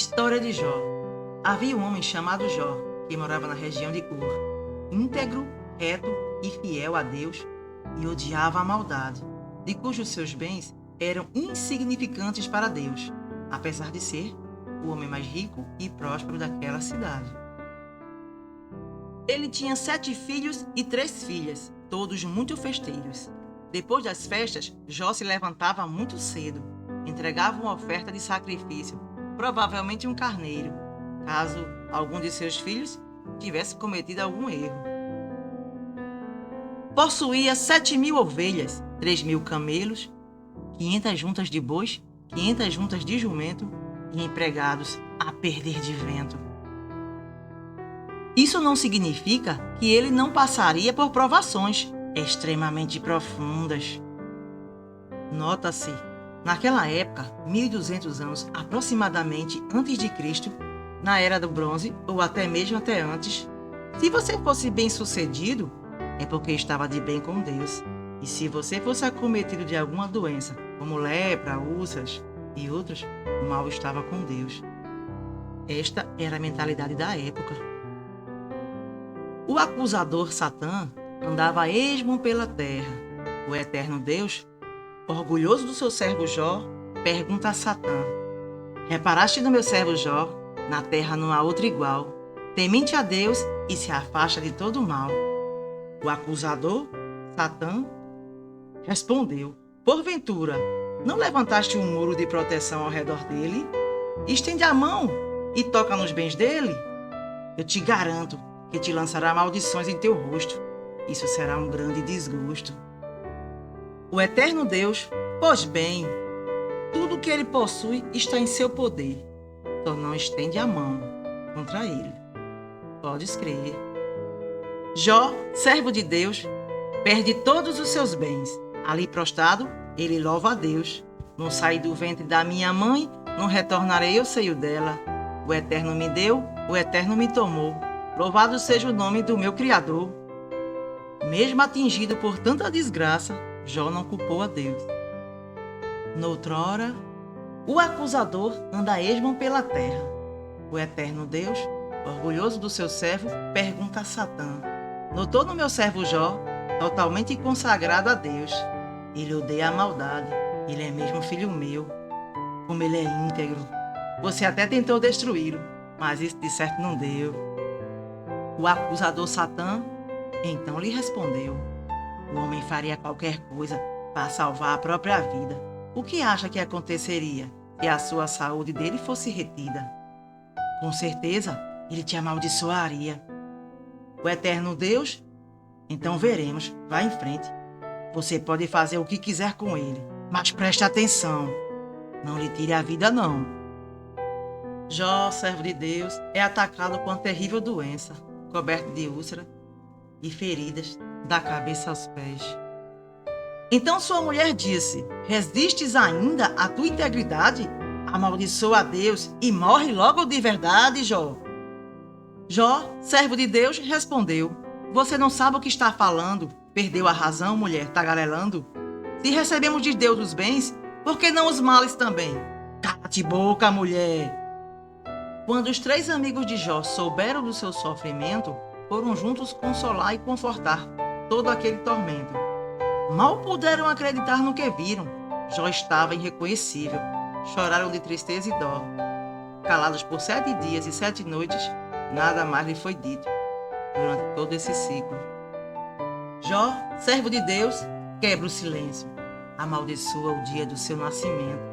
História de Jó. Havia um homem chamado Jó, que morava na região de Ur, íntegro, reto e fiel a Deus, e odiava a maldade, de cujos seus bens eram insignificantes para Deus, apesar de ser o homem mais rico e próspero daquela cidade. Ele tinha 7 filhos e 3 filhas, todos muito festeiros. Depois das festas, Jó se levantava muito cedo, entregava uma oferta de sacrifício, provavelmente um carneiro, caso algum de seus filhos tivesse cometido algum erro. Possuía 7.000 ovelhas, 3.000 camelos, 500 juntas de bois, 500 juntas de jumento e empregados a perder de vento. Isso não significa que ele não passaria por provações extremamente profundas. Nota-se, naquela época, 1.200 anos aproximadamente antes de Cristo, na Era do Bronze, ou até mesmo até antes, se você fosse bem-sucedido, é porque estava de bem com Deus. E se você fosse acometido de alguma doença, como lepra, úlceras e outras, o mal estava com Deus. Esta era a mentalidade da época. O acusador Satã andava a esmo pela terra. O eterno Deus, orgulhoso do seu servo Jó, pergunta a Satã: reparaste no meu servo Jó? Na terra não há outro igual, temente a Deus e se afasta de todo o mal. O acusador, Satã, respondeu: porventura, não levantaste um muro de proteção ao redor dele? Estende a mão e toca nos bens dele? Eu te garanto que te lançará maldições em teu rosto. Isso será um grande desgosto. O eterno Deus, pois bem, tudo que ele possui está em seu poder. Só não estende a mão contra ele. Podes crer. Jó, servo de Deus, perde todos os seus bens. Ali prostrado, ele louva a Deus. Não saí do ventre da minha mãe, não retornarei ao seio dela. O Eterno me deu, o Eterno me tomou. Louvado seja o nome do meu Criador. Mesmo atingido por tanta desgraça, Jó não culpou a Deus. Noutrora, o acusador anda a esmo pela terra. O eterno Deus, orgulhoso do seu servo, pergunta a Satã: notou no meu servo Jó, totalmente consagrado a Deus? Ele odeia a maldade, ele é mesmo filho meu. Como ele é íntegro. Você até tentou destruí-lo, mas isso de certo não deu. O acusador Satã então lhe respondeu: o homem faria qualquer coisa para salvar a própria vida. O que acha que aconteceria se a sua saúde dele fosse retida? Com certeza, ele te amaldiçoaria. O eterno Deus? Então veremos, vá em frente. Você pode fazer o que quiser com ele, mas preste atenção. Não lhe tire a vida, não. Jó, servo de Deus, é atacado com uma terrível doença, coberto de úlcera e feridas da cabeça aos pés. Então sua mulher disse: resistes ainda à tua integridade? Amaldiçoa a Deus e morre logo de verdade, Jó. Jó, servo de Deus, respondeu: você não sabe o que está falando. Perdeu a razão, mulher, tagarelando. Se recebemos de Deus os bens, por que não os males também? Cala-te boca, mulher. Quando os 3 amigos de Jó souberam do seu sofrimento, foram juntos consolar e confortar todo aquele tormento. Mal puderam acreditar no que viram. Jó estava irreconhecível. Choraram de tristeza e dó. Calados por 7 dias e 7 noites, nada mais lhe foi dito durante todo esse ciclo. Jó, servo de Deus, quebra o silêncio. Amaldiçoa o dia do seu nascimento.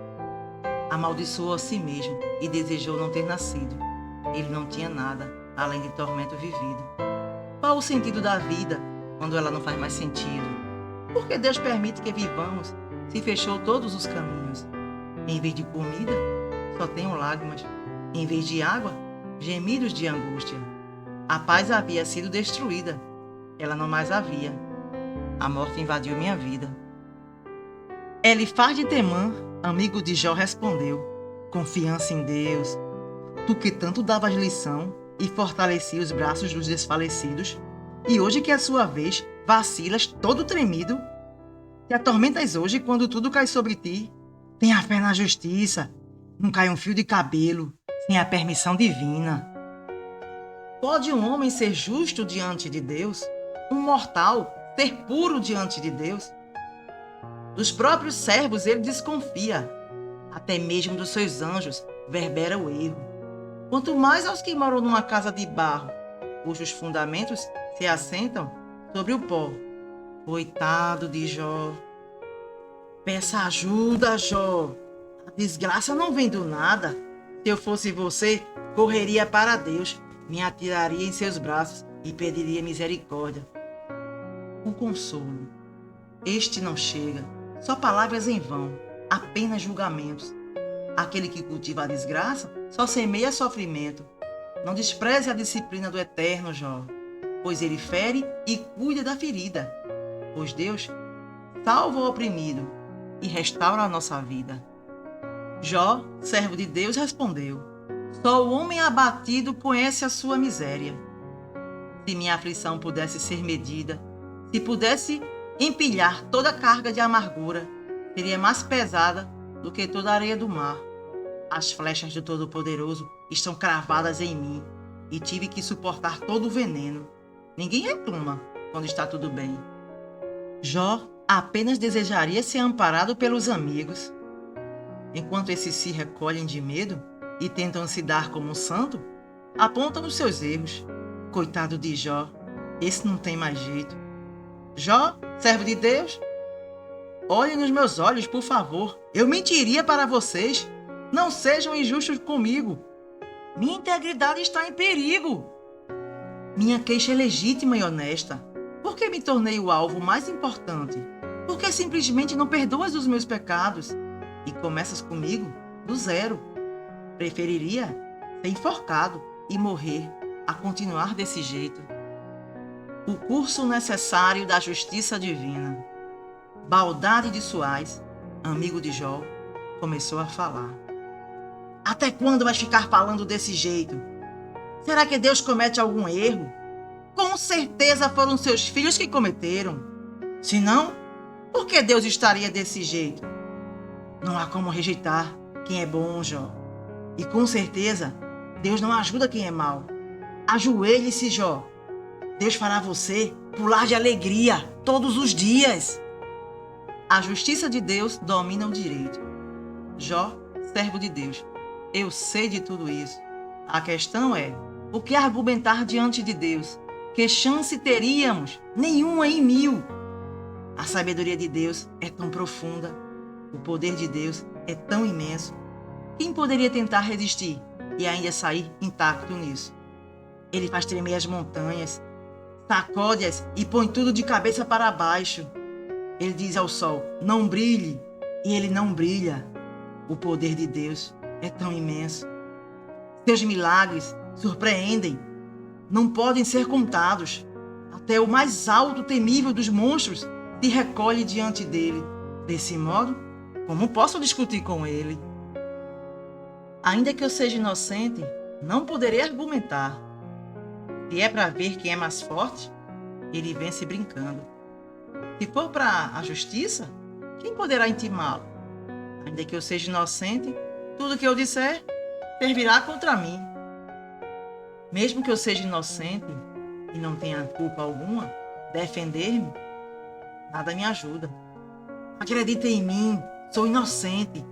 Amaldiçoou a si mesmo e desejou não ter nascido. Ele não tinha nada além de tormento vivido. Qual o sentido da vida quando ela não faz mais sentido? Por que Deus permite que vivamos se fechou todos os caminhos? Em vez de comida, só tenho lágrimas. Em vez de água, gemidos de angústia. A paz havia sido destruída. Ela não mais havia. A morte invadiu minha vida. Elifaz de Temã, amigo de Jó, respondeu: confiança em Deus. Tu que tanto davas lição e fortalecia os braços dos desfalecidos, e hoje que é a sua vez, vacilas todo tremido? Te atormentas hoje quando tudo cai sobre ti? Tenha fé na justiça, não cai um fio de cabelo sem a permissão divina. Pode um homem ser justo diante de Deus? Um mortal ser puro diante de Deus? Dos próprios servos ele desconfia. Até mesmo dos seus anjos verbera o erro. Quanto mais aos que moram numa casa de barro, cujos fundamentos se assentam sobre o pó. Coitado de Jó. Peça ajuda, Jó. A desgraça não vem do nada. Se eu fosse você, correria para Deus, me atiraria em seus braços e pediria misericórdia. O consolo. Este não chega. Só palavras em vão, apenas julgamentos. Aquele que cultiva a desgraça só semeia sofrimento. Não despreze a disciplina do Eterno, Jó, pois ele fere e cuida da ferida. Pois Deus salva o oprimido e restaura a nossa vida. Jó, servo de Deus, respondeu: só o homem abatido conhece a sua miséria. Se minha aflição pudesse ser medida, se pudesse empilhar toda a carga de amargura, seria mais pesada do que toda a areia do mar. As flechas do Todo-Poderoso estão cravadas em mim e tive que suportar todo o veneno. Ninguém reclama quando está tudo bem. Jó apenas desejaria ser amparado pelos amigos. Enquanto esses se recolhem de medo e tentam se dar como um santo, apontam os seus erros. Coitado de Jó, esse não tem mais jeito. Jó, servo de Deus, olhe nos meus olhos, por favor. Eu mentiria para vocês. Não sejam injustos comigo. Minha integridade está em perigo. Minha queixa é legítima e honesta. Por que me tornei o alvo mais importante? Por que simplesmente não perdoas os meus pecados e começas comigo do zero? Preferiria ser enforcado e morrer a continuar desse jeito. O curso necessário da justiça divina. Baldade de Suás, amigo de Jó, começou a falar. Até quando vais ficar falando desse jeito? Será que Deus comete algum erro? Com certeza foram seus filhos que cometeram. Se não, por que Deus estaria desse jeito? Não há como rejeitar quem é bom, Jó. E com certeza, Deus não ajuda quem é mau. Ajoelhe-se, Jó. Deus fará você pular de alegria todos os dias. A justiça de Deus domina o direito. Jó, servo de Deus, eu sei de tudo isso. A questão é, o que argumentar diante de Deus? Que chance teríamos? Nenhuma em 1000. A sabedoria de Deus é tão profunda. O poder de Deus é tão imenso. Quem poderia tentar resistir e ainda sair intacto nisso? Ele faz tremer as montanhas, sacode-as e põe tudo de cabeça para baixo. Ele diz ao sol, não brilhe, e ele não brilha. O poder de Deus é tão imenso. Seus milagres surpreendem, não podem ser contados. Até o mais alto temível dos monstros se recolhe diante dele. Desse modo, como posso discutir com ele? Ainda que eu seja inocente, não poderei argumentar. Se é para ver quem é mais forte, ele vence brincando. Se for para a justiça, quem poderá intimá-lo? Ainda que eu seja inocente, tudo que eu disser servirá contra mim. Mesmo que eu seja inocente e não tenha culpa alguma, defender-me, nada me ajuda. Acredita em mim, sou inocente.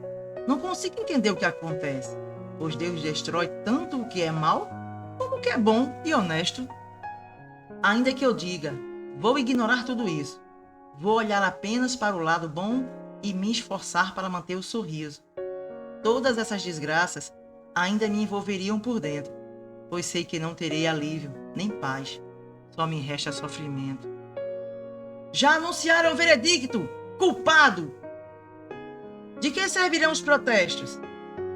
Não consigo entender o que acontece, pois Deus destrói tanto o que é mal como o que é bom e honesto. Ainda que eu diga, vou ignorar tudo isso, vou olhar apenas para o lado bom e me esforçar para manter o sorriso. Todas essas desgraças ainda me envolveriam por dentro, pois sei que não terei alívio, nem paz. Só me resta sofrimento. Já anunciaram o veredicto! Culpado! De que servirão os protestos?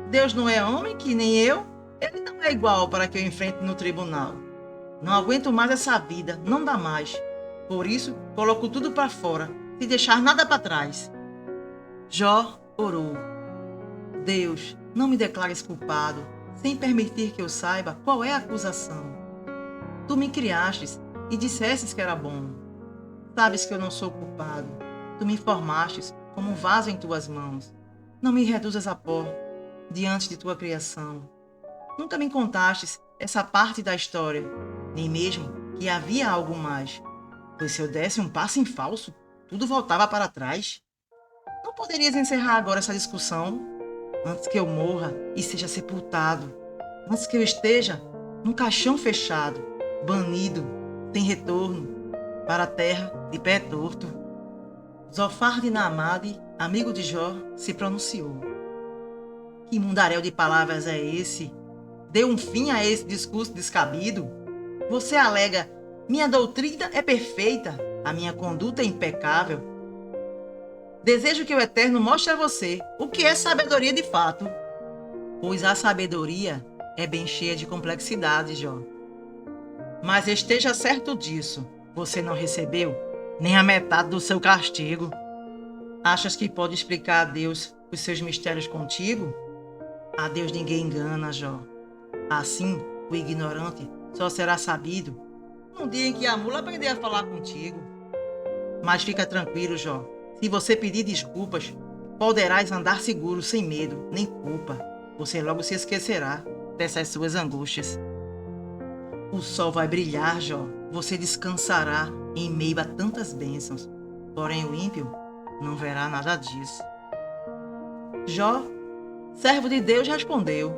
Deus não é homem que nem eu? Ele não é igual para que eu enfrente no tribunal. Não aguento mais essa vida, não dá mais. Por isso, coloco tudo para fora, sem deixar nada para trás. Jó orou. Deus, não me declares culpado, sem permitir que eu saiba qual é a acusação. Tu me criastes e dissestes que era bom. Sabes que eu não sou culpado. Tu me formastes como um vaso em tuas mãos. Não me reduzas a pó diante de tua criação. Nunca me contastes essa parte da história, nem mesmo que havia algo mais. Pois se eu desse um passo em falso, tudo voltava para trás. Não poderias encerrar agora essa discussão antes que eu morra e seja sepultado, antes que eu esteja num caixão fechado, banido, sem retorno, para a terra de pé torto. Zofar de Naamade, amigo de Jó, se pronunciou. Que mundaréu de palavras é esse? Deu um fim a esse discurso descabido? Você alega, minha doutrina é perfeita, a minha conduta é impecável. Desejo que o Eterno mostre a você o que é sabedoria de fato, pois a sabedoria é bem cheia de complexidades, Jó. Mas esteja certo disso, você não recebeu nem a metade do seu castigo. Achas que pode explicar a Deus os seus mistérios contigo? A Deus ninguém engana, Jó. Assim, o ignorante só será sabido no dia em que a mula aprender a falar contigo. Mas fica tranquilo, Jó. Se você pedir desculpas, poderás andar seguro, sem medo, nem culpa. Você logo se esquecerá dessas suas angústias. O sol vai brilhar, Jó. Você descansará em meio a tantas bênçãos. Porém, o ímpio não verá nada disso. Jó, servo de Deus, respondeu.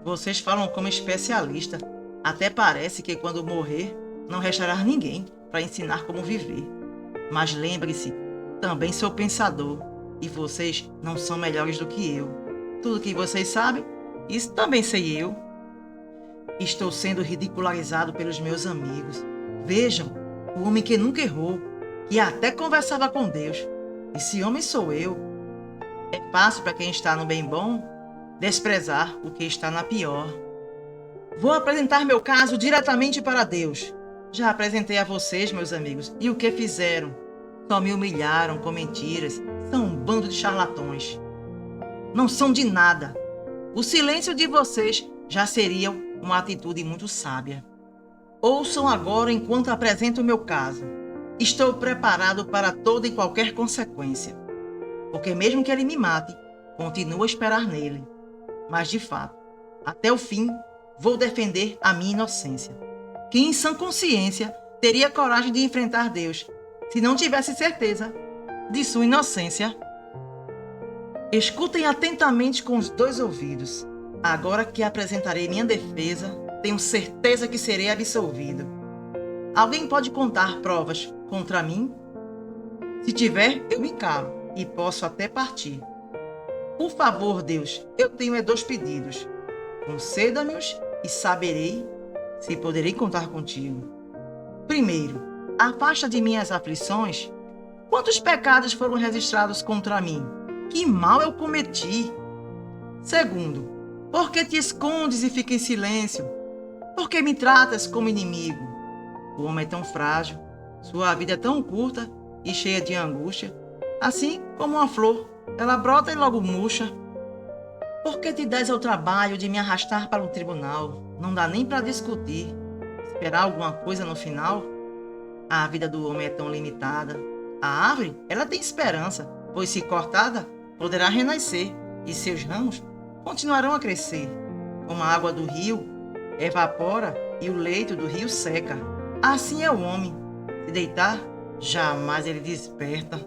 Vocês falam como especialista. Até parece que quando morrer, não restará ninguém para ensinar como viver. Mas lembre-se, também sou pensador, e vocês não são melhores do que eu. Tudo que vocês sabem, isso também sei eu. Estou sendo ridicularizado pelos meus amigos. Vejam, o homem que nunca errou, que até conversava com Deus. Esse homem sou eu. É fácil para quem está no bem bom desprezar o que está na pior. Vou apresentar meu caso diretamente para Deus. Já apresentei a vocês, meus amigos, e o que fizeram? Só me humilharam com mentiras. São um bando de charlatões. Não são de nada. O silêncio de vocês já seria uma atitude muito sábia. Ouçam agora enquanto apresento o meu caso. Estou preparado para toda e qualquer consequência. Porque mesmo que ele me mate, continuo a esperar nele. Mas, de fato, até o fim, vou defender a minha inocência. Quem em sã consciência teria coragem de enfrentar Deus se não tivesse certeza de sua inocência? Escutem atentamente com os dois ouvidos. Agora que apresentarei minha defesa, tenho certeza que serei absolvido. Alguém pode contar provas contra mim? Se tiver, eu me calo e posso até partir. Por favor, Deus, eu tenho 2 pedidos. Conceda-me-os e saberei se poderei contar contigo. Primeiro, afasta de mim as aflições. Quantos pecados foram registrados contra mim? Que mal eu cometi? Segundo, por que te escondes e fica em silêncio? Por que me tratas como inimigo? O homem é tão frágil, sua vida é tão curta e cheia de angústia, assim como uma flor, ela brota e logo murcha. Por que te dás ao trabalho de me arrastar para um tribunal? Não dá nem para discutir. Esperar alguma coisa no final? A vida do homem é tão limitada. A árvore, ela tem esperança, pois se cortada, poderá renascer, e seus ramos continuarão a crescer. Como a água do rio evapora e o leito do rio seca, assim é o homem. Se deitar, jamais ele desperta.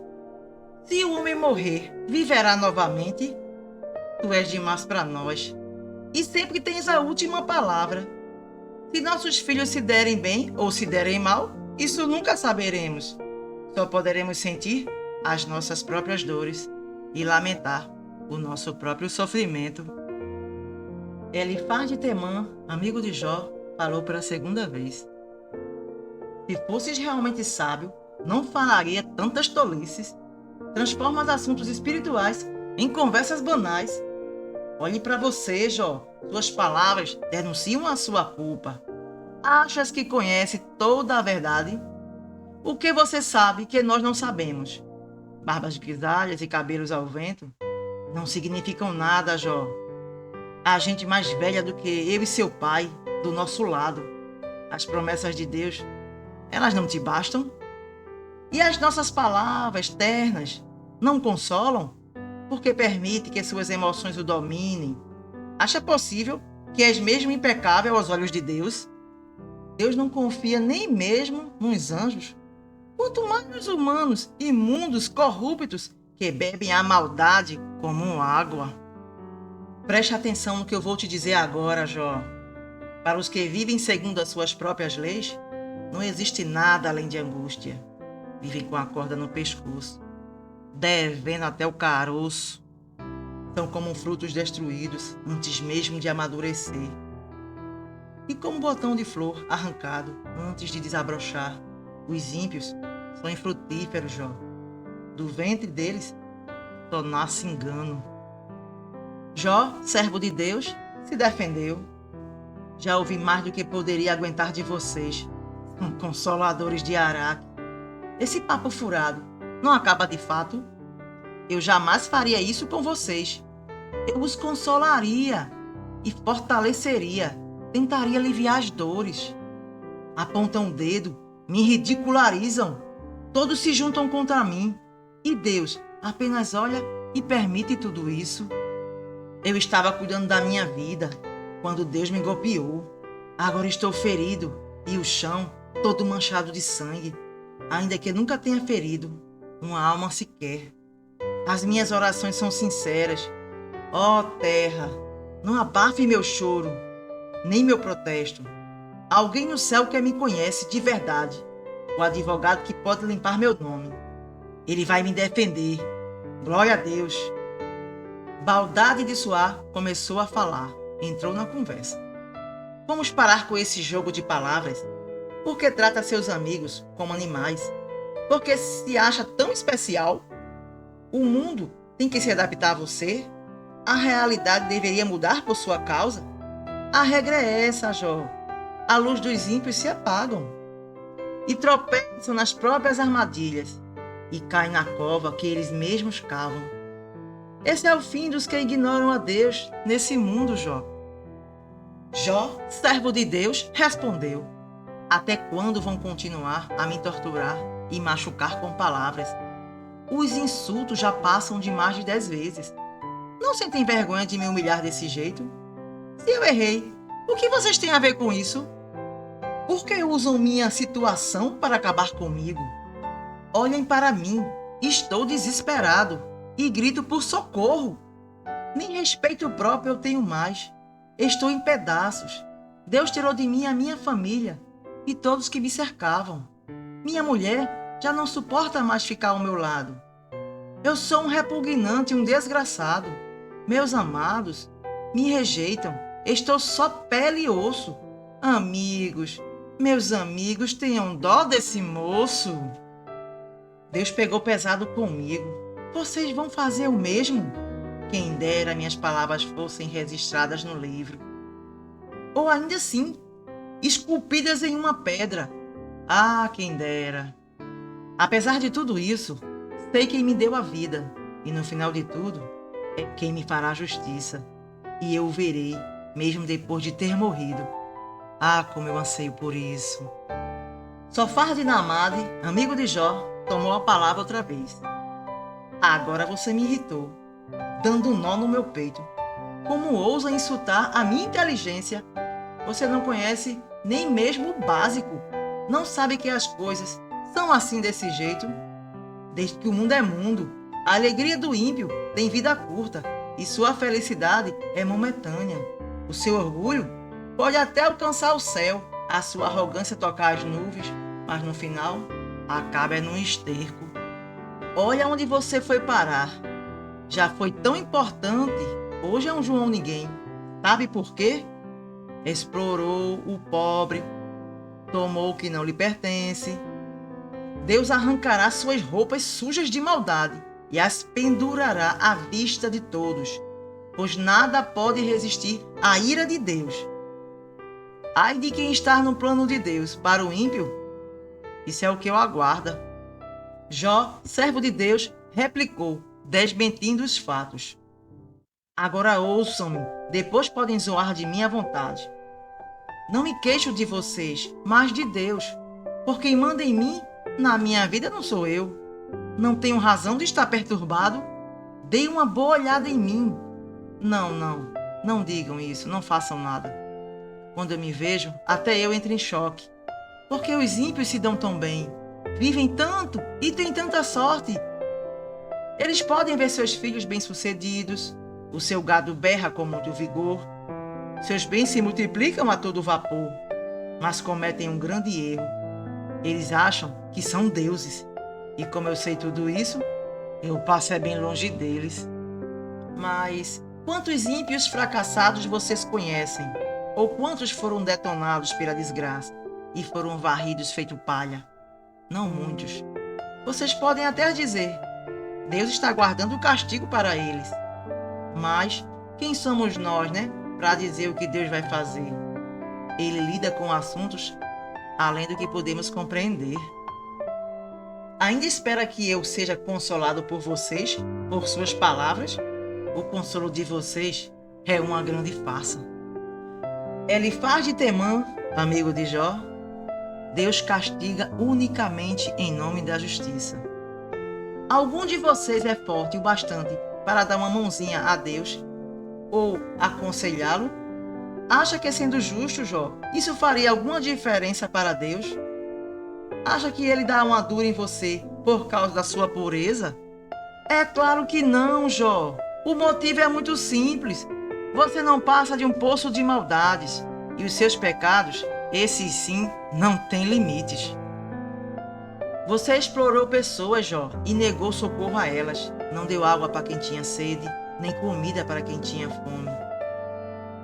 Se o homem morrer, viverá novamente? Tu és demais para nós, e sempre tens a última palavra. Se nossos filhos se derem bem ou se derem mal, isso nunca saberemos. Só poderemos sentir as nossas próprias dores e lamentar o nosso próprio sofrimento. Elifaz de Temã, amigo de Jó, falou pela segunda vez. Se fosses realmente sábio, não falaria tantas tolices. Transforma os assuntos espirituais em conversas banais. Olhe para você, Jó. Suas palavras denunciam a sua culpa. Achas que conhece toda a verdade? O que você sabe que nós não sabemos? Barbas grisalhas e cabelos ao vento não significam nada, Jó. A gente mais velha do que eu e seu pai, do nosso lado. As promessas de Deus, elas não te bastam? E as nossas palavras ternas não consolam? Porque permite que suas emoções o dominem? Acha possível que és mesmo impecável aos olhos de Deus? Deus não confia nem mesmo nos anjos, quanto mais nos humanos imundos, corruptos, que bebem a maldade como água. Preste atenção no que eu vou te dizer agora, Jó. Para os que vivem segundo as suas próprias leis, não existe nada além de angústia. Vivem com a corda no pescoço, devendo até o caroço. São como frutos destruídos antes mesmo de amadurecer. E como botão de flor arrancado antes de desabrochar. Os ímpios são infrutíferos, Jó. Do ventre deles só nasce engano. Jó, servo de Deus, se defendeu. Já ouvi mais do que poderia aguentar de vocês, consoladores de Araque. Esse papo furado não acaba de fato? Eu jamais faria isso com vocês. Eu os consolaria e fortaleceria, tentaria aliviar as dores. Apontam o dedo, me ridicularizam, todos se juntam contra mim. E Deus apenas olha e permite tudo isso. Eu estava cuidando da minha vida quando Deus me golpeou. Agora estou ferido e o chão todo manchado de sangue, ainda que nunca tenha ferido uma alma sequer. As minhas orações são sinceras. Ó terra, não abafe meu choro, nem meu protesto. Alguém no céu que me conhece de verdade, o advogado que pode limpar meu nome. Ele vai me defender. Glória a Deus. Baldade de Suar começou a falar, entrou na conversa. Vamos parar com esse jogo de palavras. Por que trata seus amigos como animais? Porque se acha tão especial? O mundo tem que se adaptar a você? A realidade deveria mudar por sua causa? A regra é essa, Jó. A luz dos ímpios se apagam e tropeçam nas próprias armadilhas e caem na cova que eles mesmos cavam. Esse é o fim dos que ignoram a Deus nesse mundo, Jó. Jó, servo de Deus, respondeu: até quando vão continuar a me torturar e machucar com palavras? Os insultos já passam de mais de 10 vezes. Não sentem vergonha de me humilhar desse jeito? Se eu errei, o que vocês têm a ver com isso? Por que usam minha situação para acabar comigo? Olhem para mim, estou desesperado e grito por socorro. Nem respeito próprio eu tenho mais. Estou em pedaços. Deus tirou de mim a minha família e todos que me cercavam. Minha mulher já não suporta mais ficar ao meu lado. Eu sou um repugnante, um desgraçado. Meus amados me rejeitam. Estou só pele e osso. Amigos, meus amigos, tenham dó desse moço. Deus pegou pesado comigo. Vocês vão fazer o mesmo? Quem dera minhas palavras fossem registradas no livro. Ou ainda assim, esculpidas em uma pedra. Ah, quem dera. Apesar de tudo isso, sei quem me deu a vida. E no final de tudo, é quem me fará justiça. E eu o verei, mesmo depois de ter morrido. Ah, como eu anseio por isso. Sofar de Namade, amigo de Jó, tomou a palavra outra vez. Agora você me irritou, dando um nó no meu peito. Como ousa insultar a minha inteligência? Você não conhece nem mesmo o básico. Não sabe que as coisas são assim desse jeito? Desde que o mundo é mundo, a alegria do ímpio tem vida curta e sua felicidade é momentânea. O seu orgulho pode até alcançar o céu, a sua arrogância tocar as nuvens, mas no final acaba num esterco. Olha onde você foi parar. Já foi tão importante, hoje é um João ninguém. Sabe por quê? Explorou o pobre, tomou o que não lhe pertence. Deus arrancará suas roupas sujas de maldade e as pendurará à vista de todos, pois nada pode resistir à ira de Deus. Ai de quem está no plano de Deus para o ímpio, isso é o que eu aguardo. Jó, servo de Deus, replicou, desmentindo os fatos. Agora ouçam-me, depois podem zoar de mim à vontade. Não me queixo de vocês, mas de Deus, porque quem manda em mim, na minha vida não sou eu. Não tenho razão de estar perturbado. Dei uma boa olhada em mim. Não. Não digam isso, não façam nada. Quando eu me vejo, até eu entro em choque. Porque os ímpios se dão tão bem, vivem tanto e têm tanta sorte. Eles podem ver seus filhos bem-sucedidos, o seu gado berra com muito vigor, seus bens se multiplicam a todo vapor, mas cometem um grande erro. Eles acham que são deuses. E como eu sei tudo isso, eu passo bem longe deles. Mas quantos ímpios fracassados vocês conhecem? Ou quantos foram detonados pela desgraça e foram varridos feito palha? Não muitos. Vocês podem até dizer, Deus está guardando o castigo para eles. Mas quem somos nós, para dizer o que Deus vai fazer? Ele lida com assuntos além do que podemos compreender. Ainda espera que eu seja consolado por vocês, por suas palavras? O consolo de vocês é uma grande farsa. Elifaz de Temã, amigo de Jó, Deus castiga unicamente em nome da justiça. Algum de vocês é forte o bastante para dar uma mãozinha a Deus ou aconselhá-lo? Acha que sendo justo, Jó, isso faria alguma diferença para Deus? Acha que ele dá uma dura em você por causa da sua pureza? É claro que não, Jó. O motivo é muito simples. Você não passa de um poço de maldades. E os seus pecados, esses sim, não têm limites. Você explorou pessoas, Jó, e negou socorro a elas. Não deu água para quem tinha sede, nem comida para quem tinha fome.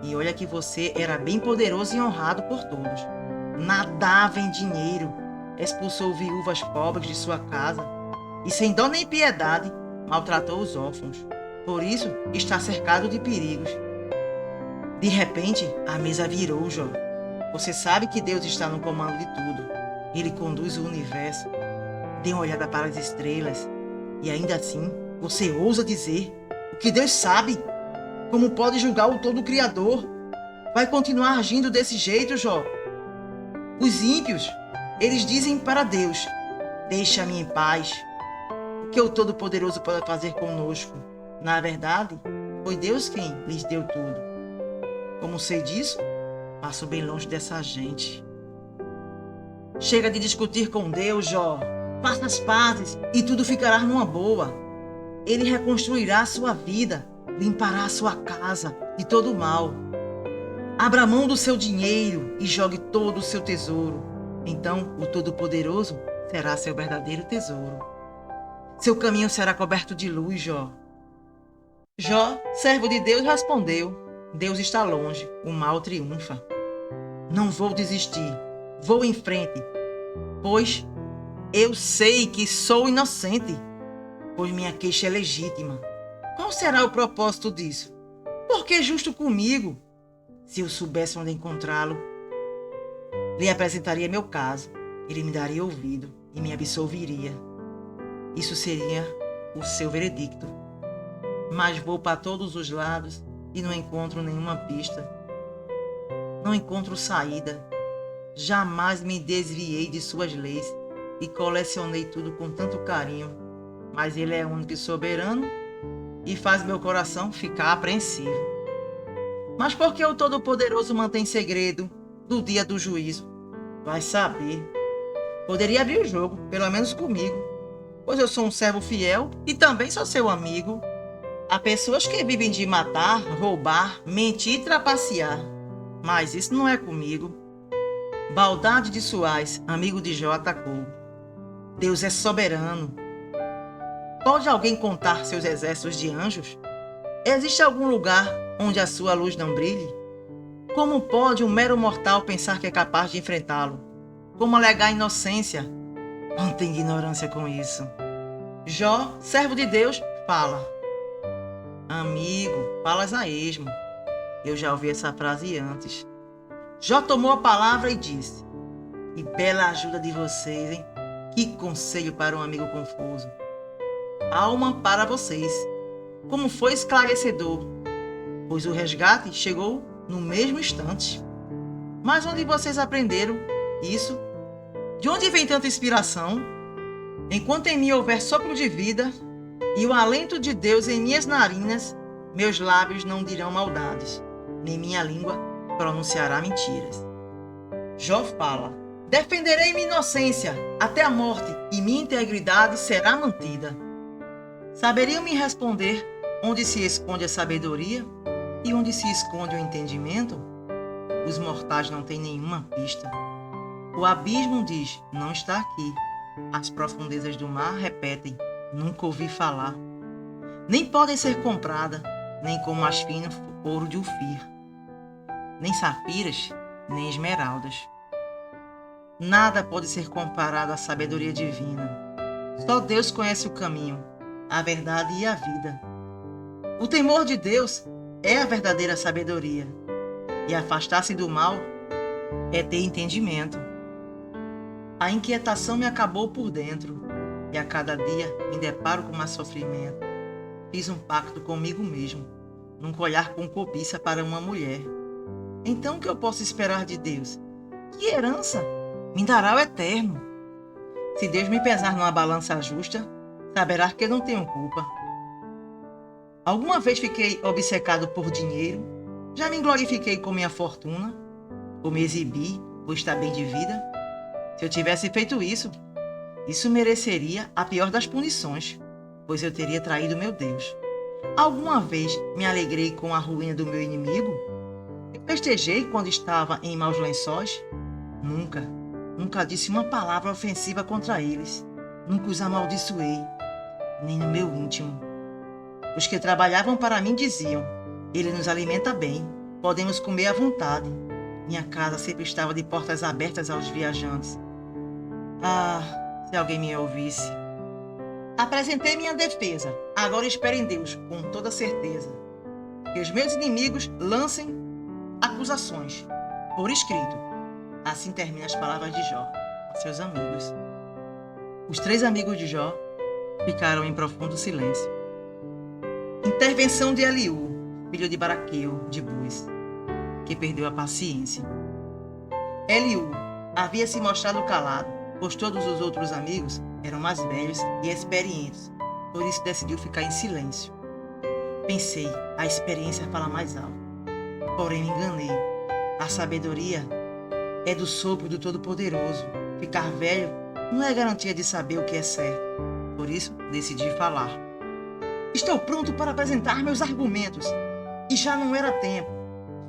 E olha que você era bem poderoso e honrado por todos. Nadava em dinheiro, expulsou viúvas pobres de sua casa e, sem dó nem piedade, maltratou os órfãos. Por isso, está cercado de perigos. De repente, a mesa virou, Jó. Você sabe que Deus está no comando de tudo. Ele conduz o universo. Dê uma olhada para as estrelas. E ainda assim, você ousa dizer o que Deus sabe. Como pode julgar o Todo-Criador? Vai continuar agindo desse jeito, Jó? Os ímpios, eles dizem para Deus, deixa-me em paz. O que o Todo-Poderoso pode fazer conosco? Na verdade, foi Deus quem lhes deu tudo. Como sei disso, passo bem longe dessa gente. Chega de discutir com Deus, Jó. Faça as pazes e tudo ficará numa boa. Ele reconstruirá a sua vida, limpará a sua casa de todo o mal. Abra mão do seu dinheiro e jogue todo o seu tesouro. Então, o Todo-Poderoso será seu verdadeiro tesouro. Seu caminho será coberto de luz, Jó. Jó, servo de Deus, respondeu: Deus está longe, o mal triunfa. Não vou desistir, vou em frente, pois eu sei que sou inocente, pois minha queixa é legítima. Qual será o propósito disso? Por que justo comigo? Se eu soubesse onde encontrá-lo, lhe apresentaria meu caso, ele me daria ouvido e me absolveria. Isso seria o seu veredicto. Mas vou para todos os lados e não encontro nenhuma pista. Não encontro saída. Jamais me desviei de suas leis e colecionei tudo com tanto carinho. Mas ele é único e soberano e faz meu coração ficar apreensivo. Mas por que o Todo-Poderoso mantém segredo do dia do juízo? Vai saber. Poderia abrir o jogo, pelo menos comigo, pois eu sou um servo fiel e também sou seu amigo. Há pessoas que vivem de matar, roubar, mentir e trapacear, mas isso não é comigo. Baldade de Suás, amigo de Jó, atacou. Deus é soberano. Pode alguém contar seus exércitos de anjos? Existe algum lugar onde a sua luz não brilhe? Como pode um mero mortal pensar que é capaz de enfrentá-lo? Como alegar inocência? Não tem ignorância com isso. Jó, servo de Deus, fala. Amigo, falas a esmo. Eu já ouvi essa frase antes. Jó tomou a palavra e disse: Que bela ajuda de vocês, hein? Que conselho para um amigo confuso. Alma para vocês. Como foi esclarecedor, pois o resgate chegou no mesmo instante. Mas onde vocês aprenderam isso? De onde vem tanta inspiração? Enquanto em mim houver sopro de vida e o alento de Deus em minhas narinas, Meus lábios não dirão maldades, nem minha língua pronunciará mentiras. Jó fala: defenderei minha inocência até a morte, e minha integridade será mantida. Saberiam me responder onde se esconde a sabedoria e onde se esconde o entendimento? Os mortais não têm nenhuma pista. O abismo diz: não está aqui. As profundezas do mar repetem: nunca ouvi falar. Nem podem ser compradas, nem como mais fino ouro de Ofir, nem safiras, nem esmeraldas. Nada pode ser comparado à sabedoria divina. Só Deus conhece o caminho, a verdade e a vida. O temor de Deus é a verdadeira sabedoria, e afastar-se do mal é ter entendimento. A inquietação me acabou por dentro, e a cada dia me deparo com mais sofrimento. Fiz um pacto comigo mesmo, nunca olhar com cobiça para uma mulher. Então o que eu posso esperar de Deus? Que herança me dará o eterno? Se Deus me pesar numa balança justa, saberá que eu não tenho culpa. Alguma vez fiquei obcecado por dinheiro? Já me glorifiquei com minha fortuna? Ou me exibi por estar bem de vida? Se eu tivesse feito isso mereceria a pior das punições, pois eu teria traído meu Deus. Alguma vez me alegrei com a ruína do meu inimigo? Me festejei quando estava em maus lençóis? Nunca disse uma palavra ofensiva contra eles. Nunca os amaldiçoei, nem no meu íntimo. Os que trabalhavam para mim diziam: ele nos alimenta bem, podemos comer à vontade. Minha casa sempre estava de portas abertas aos viajantes. Ah, se alguém me ouvisse. Apresentei minha defesa. Agora espero em Deus, com toda certeza, que os meus inimigos lancem acusações por escrito. Assim terminam as palavras de Jó a seus amigos. Os 3 amigos de Jó ficaram em profundo silêncio. Intervenção de Eliú, filho de Baraqueu, de Buz, que perdeu a paciência. Eliú havia se mostrado calado, pois todos os outros amigos eram mais velhos e experientes, por isso decidiu ficar em silêncio. Pensei, a experiência fala mais alto. Porém me enganei. A sabedoria é do sopro do Todo-Poderoso. Ficar velho não é garantia de saber o que é certo. Por isso, decidi falar. Estou pronto para apresentar meus argumentos. E já não era tempo.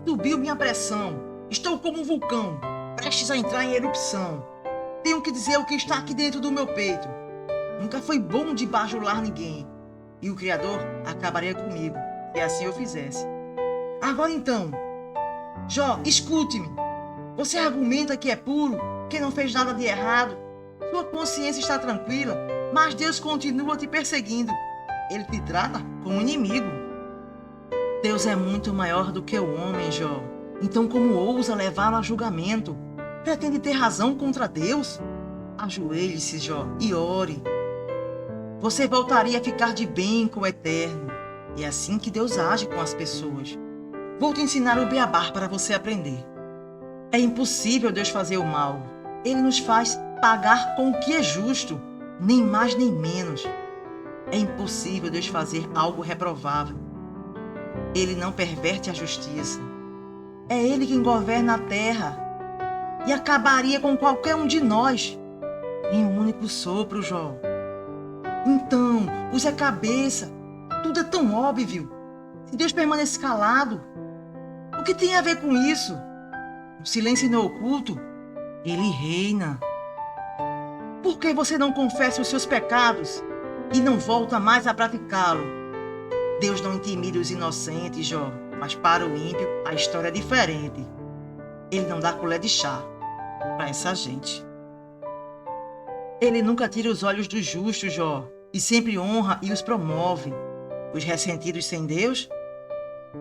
Subiu minha pressão. Estou como um vulcão, prestes a entrar em erupção. Tenho que dizer o que está aqui dentro do meu peito. Nunca foi bom de bajular ninguém. E o Criador acabaria comigo, se assim eu fizesse. Agora então, Jó, escute-me. Você argumenta que é puro, que não fez nada de errado. Sua consciência está tranquila, mas Deus continua te perseguindo. Ele te trata como inimigo. Deus é muito maior do que o homem, Jó. Então como ousa levá-lo a julgamento? Pretende ter razão contra Deus? Ajoelhe-se, Jó, e ore. Você voltaria a ficar de bem com o Eterno. E é assim que Deus age com as pessoas. Vou te ensinar o beabá para você aprender. É impossível Deus fazer o mal. Ele nos faz pagar com o que é justo, nem mais nem menos. É impossível Deus fazer algo reprovável. Ele não perverte a justiça. É Ele quem governa a terra e acabaria com qualquer um de nós em um único sopro, Jó. Então, use a cabeça. Tudo é tão óbvio. Se Deus permanece calado, o que tem a ver com isso? O silêncio no oculto, Ele reina. Por que você não confessa os seus pecados e não volta mais a praticá-lo? Deus não intimida os inocentes, Jó, mas para o ímpio a história é diferente. Ele não dá colher de chá para essa gente. Ele nunca tira os olhos dos justos, Jó, e sempre honra e os promove. Os ressentidos sem Deus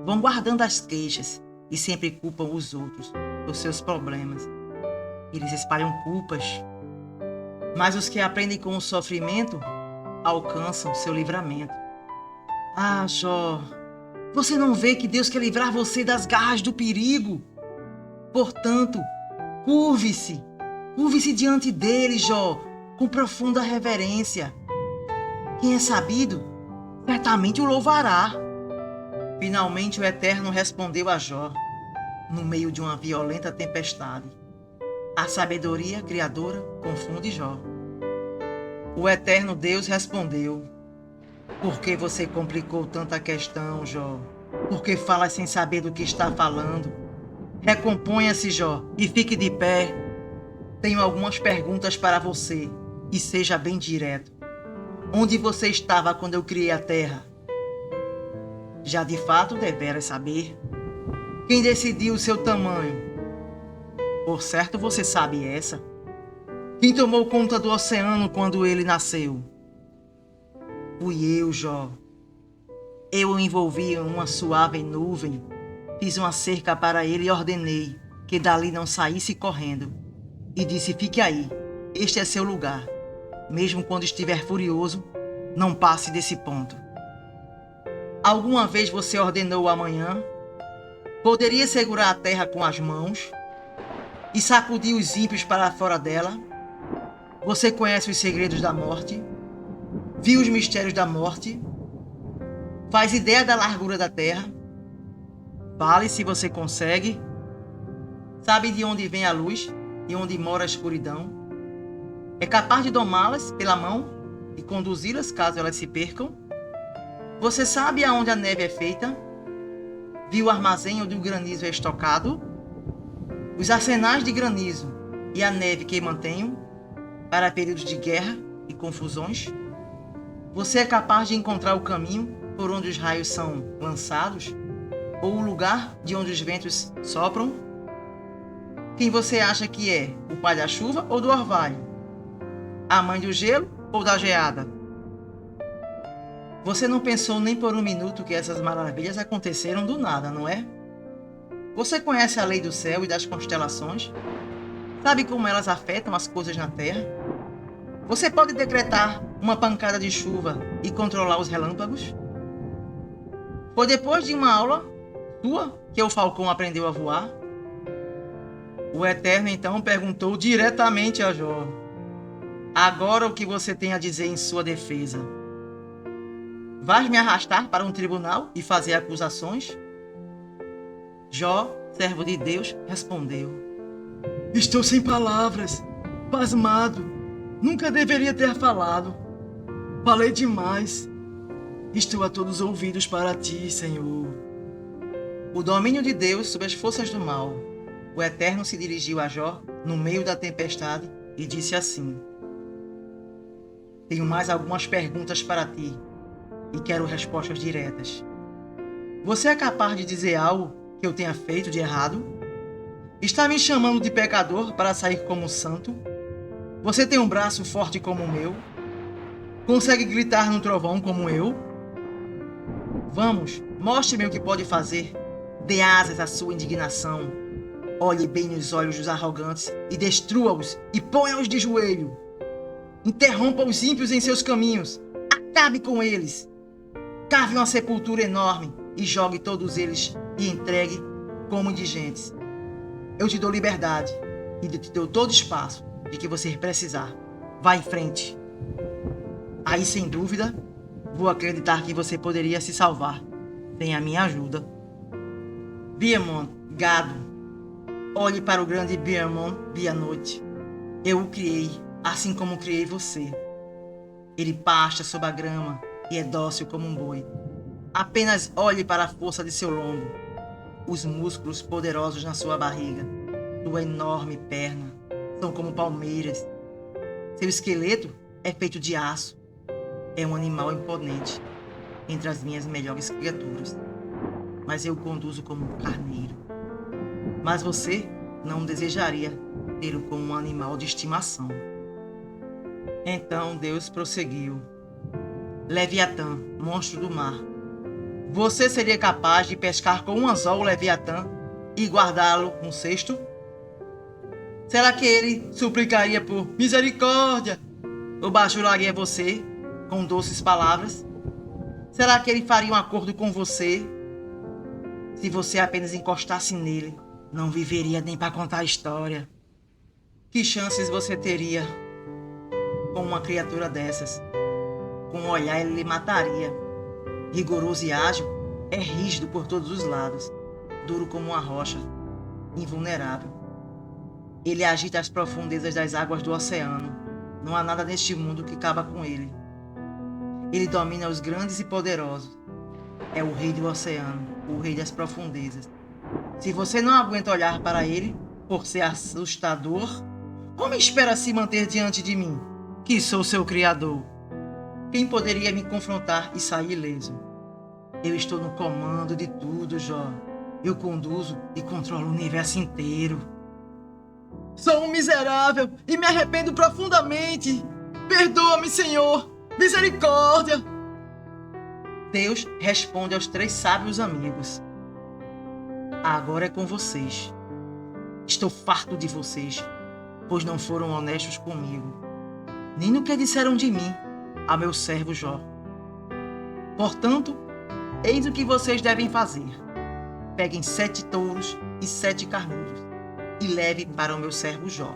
vão guardando as queixas e sempre culpam os outros por seus problemas. Eles espalham culpas. Mas os que aprendem com o sofrimento alcançam seu livramento. Ah, Jó, você não vê que Deus quer livrar você das garras do perigo? Portanto, curve-se diante dele, Jó, com profunda reverência. Quem é sabido, certamente o louvará. Finalmente o Eterno respondeu a Jó, no meio de uma violenta tempestade. A sabedoria criadora confunde Jó. O Eterno Deus respondeu: por que você complicou tanta questão, Jó? Por que fala sem saber do que está falando? Recomponha-se, Jó, e fique de pé. Tenho algumas perguntas para você, e seja bem direto. Onde você estava quando eu criei a terra? Já de fato deveras saber. Quem decidiu o seu tamanho? Por certo você sabe essa. Quem tomou conta do oceano quando ele nasceu? Fui eu, Jó. Eu o envolvi em uma suave nuvem, fiz uma cerca para ele e ordenei que dali não saísse correndo. E disse: fique aí, este é seu lugar. Mesmo quando estiver furioso, não passe desse ponto. Alguma vez você ordenou o amanhã? Poderia segurar a terra com as mãos e sacudir os ímpios para fora dela? Você conhece os segredos da morte? Viu os mistérios da morte? Faz ideia da largura da terra? Fale se você consegue. Sabe de onde vem a luz e onde mora a escuridão? É capaz de domá-las pela mão e conduzi-las caso elas se percam? Você sabe aonde a neve é feita? Viu o armazém onde o granizo é estocado? Os arsenais de granizo e a neve que mantenho para períodos de guerra e confusões? Você é capaz de encontrar o caminho por onde os raios são lançados? Ou o lugar de onde os ventos sopram? Quem você acha que é? O pai da chuva ou do orvalho? A mãe do gelo ou da geada? Você não pensou nem por um minuto que essas maravilhas aconteceram do nada, não é? Você conhece a lei do céu e das constelações? Sabe como elas afetam as coisas na terra? Você pode decretar uma pancada de chuva e controlar os relâmpagos? Foi depois de uma aula sua que o falcão aprendeu a voar? O Eterno então perguntou diretamente a Jó: agora o que você tem a dizer em sua defesa? Vais me arrastar para um tribunal e fazer acusações? Jó, servo de Deus, respondeu: estou sem palavras, pasmado. Nunca deveria ter falado. Falei demais. Estou a todos ouvidos para ti, Senhor. O domínio de Deus sobre as forças do mal. O Eterno se dirigiu a Jó no meio da tempestade e disse assim: tenho mais algumas perguntas para ti e quero respostas diretas. Você é capaz de dizer algo que eu tenha feito de errado? Está me chamando de pecador para sair como santo? Você tem um braço forte como o meu? Consegue gritar no trovão como eu? Vamos, mostre-me o que pode fazer. Dê asas à sua indignação. Olhe bem nos olhos dos arrogantes e destrua-os e ponha-os de joelho. Interrompa os ímpios em seus caminhos. Acabe com eles. Cave uma sepultura enorme e jogue todos eles e entregue como indigentes. Eu te dou liberdade e te dou todo espaço de que você precisar. Vá em frente. Aí, sem dúvida, vou acreditar que você poderia se salvar sem a minha ajuda. Biamon, gado, olhe para o grande Biamon dia e noite. Eu o criei, assim como criei você. Ele pasta sob a grama e é dócil como um boi. Apenas olhe para a força de seu lombo, os músculos poderosos na sua barriga, sua enorme perna são como palmeiras. Seu esqueleto é feito de aço. É um animal imponente, entre as minhas melhores criaturas. Mas eu o conduzo como um carneiro. Mas você não desejaria tê-lo como um animal de estimação. Então Deus prosseguiu: Leviatã, monstro do mar, você seria capaz de pescar com um anzol o Leviatã e guardá-lo num cesto? Será que ele suplicaria por misericórdia ou bajularia você com doces palavras? Será que ele faria um acordo com você? Se você apenas encostasse nele, não viveria nem para contar a história. Que chances você teria com uma criatura dessas? Com um olhar ele lhe mataria. Rigoroso e ágil, É rígido por todos os lados, duro como uma rocha, invulnerável. Ele agita as profundezas das águas do oceano. Não há nada neste mundo que caba com ele. Ele domina os grandes e poderosos. É o rei do oceano, o rei das profundezas. Se você não aguenta olhar para ele, por ser assustador, como espera se manter diante de mim, que sou seu criador? Quem poderia me confrontar e sair ileso? Eu estou no comando de tudo, Jó. Eu conduzo e controlo o universo inteiro. Sou um miserável e me arrependo profundamente. Perdoa-me, Senhor. Misericórdia. Deus responde aos 3 sábios amigos. Agora é com vocês. Estou farto de vocês, pois não foram honestos comigo, nem no que disseram de mim a meu servo Jó. Portanto, eis o que vocês devem fazer. Peguem 7 touros e 7 carneiros e levem para o meu servo Jó.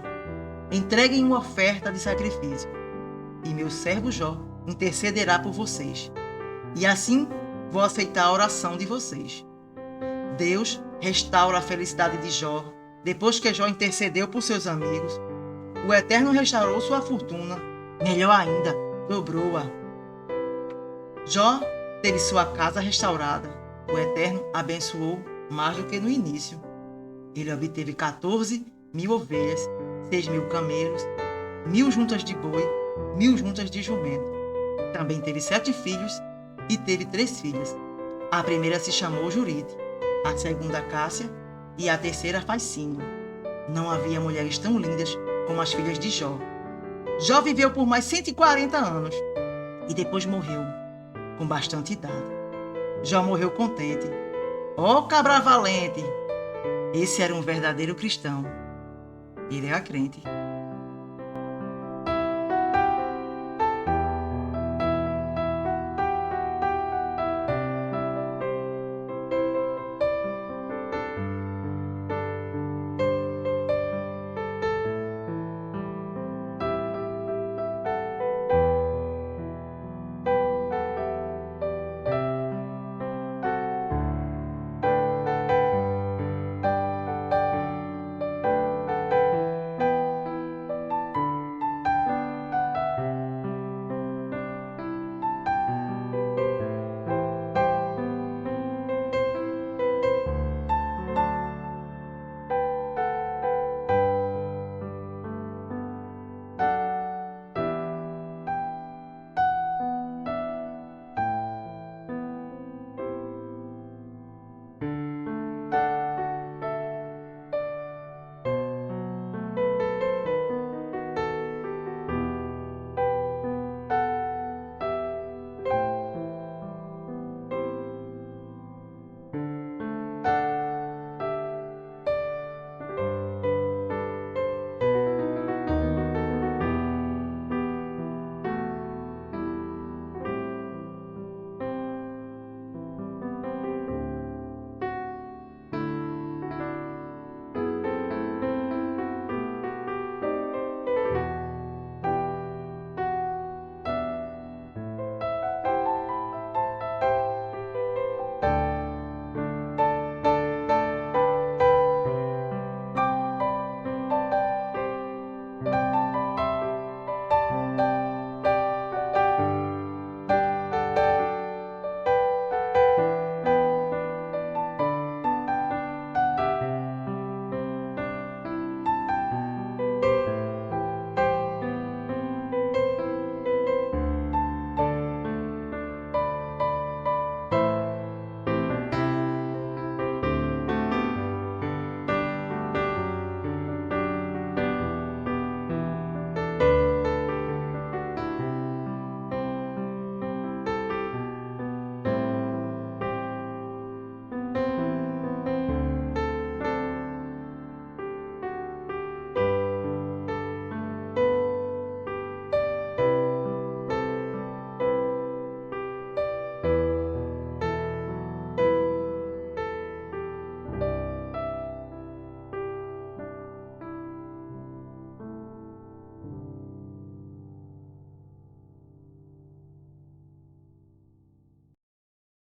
Entreguem uma oferta de sacrifício, e meu servo Jó intercederá por vocês. E assim vou aceitar a oração de vocês. Deus restaura a felicidade de Jó. Depois que Jó intercedeu por seus amigos, o Eterno restaurou sua fortuna. Melhor ainda, dobrou-a. Jó teve sua casa restaurada. O Eterno abençoou mais do que no início. Ele obteve 14.000 ovelhas, 6.000 camelos, 1.000 juntas de boi, 1.000 juntas de jumento. Também teve 7 filhos e teve 3 filhas. A primeira se chamou Jurite, a segunda Cássia e a terceira Faicínio. Não havia mulheres tão lindas como as filhas de Jó. Jó viveu por mais 140 anos e depois morreu, com bastante idade. Jó morreu contente. Ó cabra valente! Esse era um verdadeiro cristão. Ele era crente.